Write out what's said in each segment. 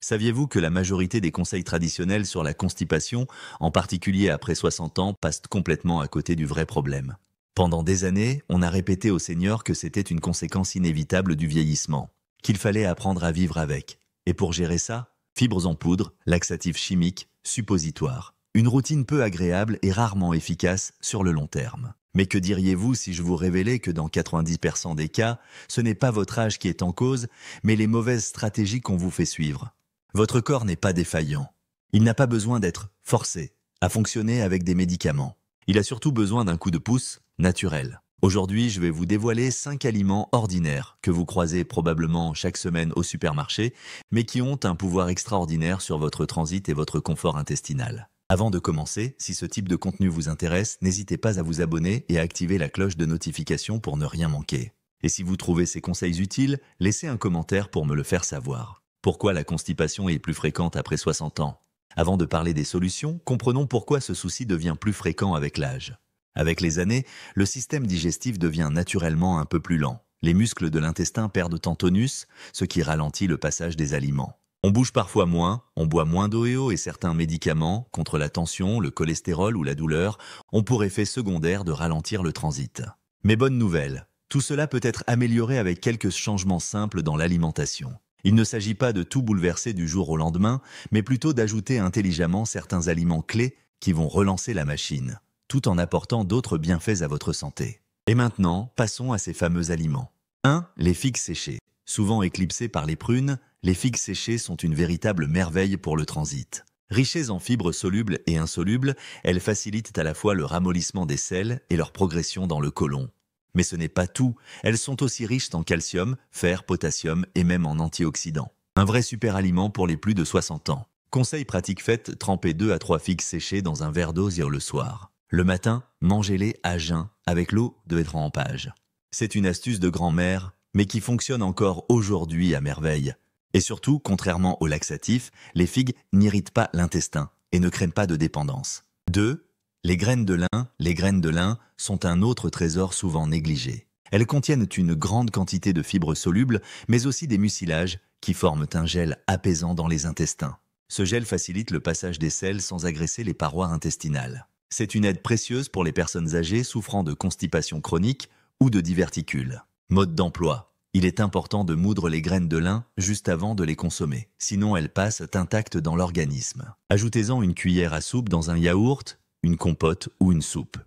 Saviez-vous que la majorité des conseils traditionnels sur la constipation, en particulier après 60 ans, passent complètement à côté du vrai problème? Pendant des années, on a répété aux seniors que c'était une conséquence inévitable du vieillissement, qu'il fallait apprendre à vivre avec. Et pour gérer ça, fibres en poudre, laxatifs chimiques, suppositoires. Une routine peu agréable et rarement efficace sur le long terme. Mais que diriez-vous si je vous révélais que dans 90% des cas, ce n'est pas votre âge qui est en cause, mais les mauvaises stratégies qu'on vous fait suivre? Votre corps n'est pas défaillant. Il n'a pas besoin d'être forcé à fonctionner avec des médicaments. Il a surtout besoin d'un coup de pouce naturel. Aujourd'hui, je vais vous dévoiler 5 aliments ordinaires que vous croisez probablement chaque semaine au supermarché, mais qui ont un pouvoir extraordinaire sur votre transit et votre confort intestinal. Avant de commencer, si ce type de contenu vous intéresse, n'hésitez pas à vous abonner et à activer la cloche de notification pour ne rien manquer. Et si vous trouvez ces conseils utiles, laissez un commentaire pour me le faire savoir. Pourquoi la constipation est plus fréquente après 60 ans? Avant de parler des solutions, comprenons pourquoi ce souci devient plus fréquent avec l'âge. Avec les années, le système digestif devient naturellement un peu plus lent. Les muscles de l'intestin perdent en tonus, ce qui ralentit le passage des aliments. On bouge parfois moins, on boit moins d'eau et certains médicaments, contre la tension, le cholestérol ou la douleur, ont pour effet secondaire de ralentir le transit. Mais bonne nouvelle, tout cela peut être amélioré avec quelques changements simples dans l'alimentation. Il ne s'agit pas de tout bouleverser du jour au lendemain, mais plutôt d'ajouter intelligemment certains aliments clés qui vont relancer la machine, tout en apportant d'autres bienfaits à votre santé. Et maintenant, passons à ces fameux aliments. 1. Les figues séchées. Souvent éclipsées par les prunes, les figues séchées sont une véritable merveille pour le transit. Riches en fibres solubles et insolubles, elles facilitent à la fois le ramollissement des selles et leur progression dans le côlon. Mais ce n'est pas tout, elles sont aussi riches en calcium, fer, potassium et même en antioxydants. Un vrai super aliment pour les plus de 60 ans. Conseil pratique fait, trempez 2 à 3 figues séchées dans un verre d'eau le soir. Le matin, mangez-les à jeun avec l'eau de trempage. C'est une astuce de grand-mère, mais qui fonctionne encore aujourd'hui à merveille. Et surtout, contrairement aux laxatifs, les figues n'irritent pas l'intestin et ne créent pas de dépendance. 2. Les graines de lin. Les graines de lin sont un autre trésor souvent négligé. Elles contiennent une grande quantité de fibres solubles, mais aussi des mucilages qui forment un gel apaisant dans les intestins. Ce gel facilite le passage des selles sans agresser les parois intestinales. C'est une aide précieuse pour les personnes âgées souffrant de constipation chronique ou de diverticules. Mode d'emploi. Il est important de moudre les graines de lin juste avant de les consommer, sinon elles passent intactes dans l'organisme. Ajoutez-en une cuillère à soupe dans un yaourt, une compote ou une soupe.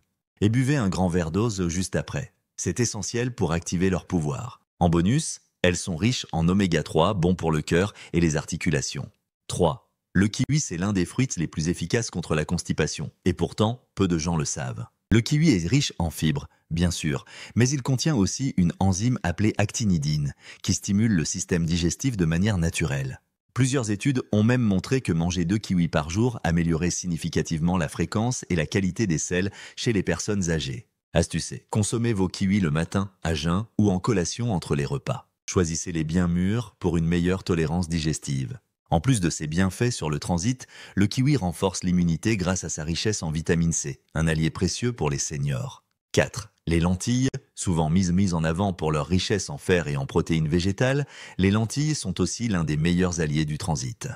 Et buvez un grand verre d'eau juste après. C'est essentiel pour activer leur pouvoir. En bonus, elles sont riches en oméga 3, bon pour le cœur et les articulations. 3. Le kiwi, c'est l'un des fruits les plus efficaces contre la constipation. Et pourtant, peu de gens le savent. Le kiwi est riche en fibres, bien sûr, mais il contient aussi une enzyme appelée actinidine, qui stimule le système digestif de manière naturelle. Plusieurs études ont même montré que manger 2 kiwis par jour améliorait significativement la fréquence et la qualité des selles chez les personnes âgées. Astuce, consommez vos kiwis le matin, à jeun ou en collation entre les repas. Choisissez les bien mûrs pour une meilleure tolérance digestive. En plus de ses bienfaits sur le transit, le kiwi renforce l'immunité grâce à sa richesse en vitamine C, un allié précieux pour les seniors. 4. Les lentilles, souvent mises en avant pour leur richesse en fer et en protéines végétales, les lentilles sont aussi l'un des meilleurs alliés du transit.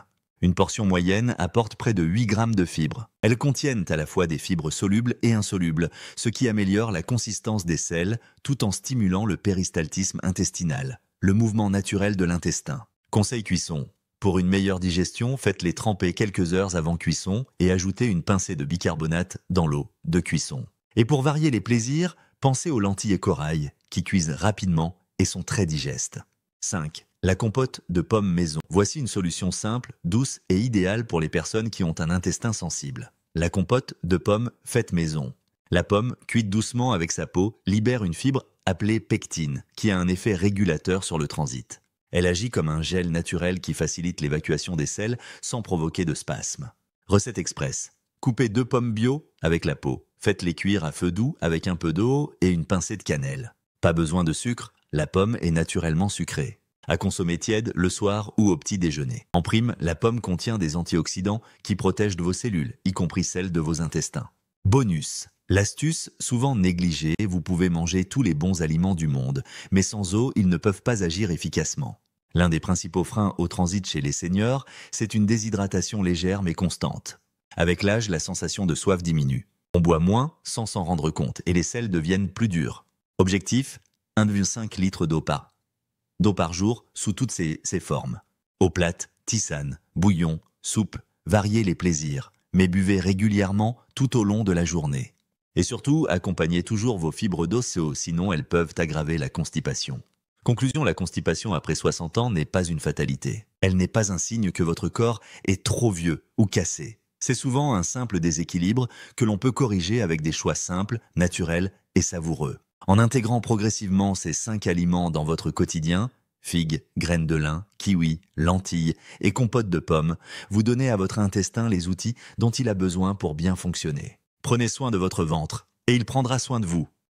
Une portion moyenne apporte près de 8 grammes de fibres. Elles contiennent à la fois des fibres solubles et insolubles, ce qui améliore la consistance des selles tout en stimulant le péristaltisme intestinal, le mouvement naturel de l'intestin. Conseil cuisson. Pour une meilleure digestion, faites-les tremper quelques heures avant cuisson et ajoutez une pincée de bicarbonate dans l'eau de cuisson. Et pour varier les plaisirs, pensez aux lentilles et corail, qui cuisent rapidement et sont très digestes. 5. La compote de pommes maison. Voici une solution simple, douce et idéale pour les personnes qui ont un intestin sensible. La compote de pommes faite maison. La pomme, cuite doucement avec sa peau, libère une fibre appelée pectine, qui a un effet régulateur sur le transit. Elle agit comme un gel naturel qui facilite l'évacuation des selles sans provoquer de spasmes. Recette express. Coupez 2 pommes bio avec la peau. Faites-les cuire à feu doux avec un peu d'eau et une pincée de cannelle. Pas besoin de sucre, la pomme est naturellement sucrée. À consommer tiède le soir ou au petit déjeuner. En prime, la pomme contient des antioxydants qui protègent de vos cellules, y compris celles de vos intestins. Bonus. L'astuce, souvent négligée, vous pouvez manger tous les bons aliments du monde, mais sans eau, ils ne peuvent pas agir efficacement. L'un des principaux freins au transit chez les seniors, c'est une déshydratation légère mais constante. Avec l'âge, la sensation de soif diminue. On boit moins sans s'en rendre compte et les selles deviennent plus dures. Objectif, 1,5 litre d'eau par jour sous toutes ses formes. Eau plate, tisane, bouillon, soupe, variez les plaisirs, mais buvez régulièrement tout au long de la journée. Et surtout, accompagnez toujours vos fibres d'osseau, sinon elles peuvent aggraver la constipation. Conclusion, la constipation après 60 ans n'est pas une fatalité. Elle n'est pas un signe que votre corps est trop vieux ou cassé. C'est souvent un simple déséquilibre que l'on peut corriger avec des choix simples, naturels et savoureux. En intégrant progressivement ces 5 aliments dans votre quotidien, figues, graines de lin, kiwis, lentilles et compotes de pommes, vous donnez à votre intestin les outils dont il a besoin pour bien fonctionner. Prenez soin de votre ventre et il prendra soin de vous.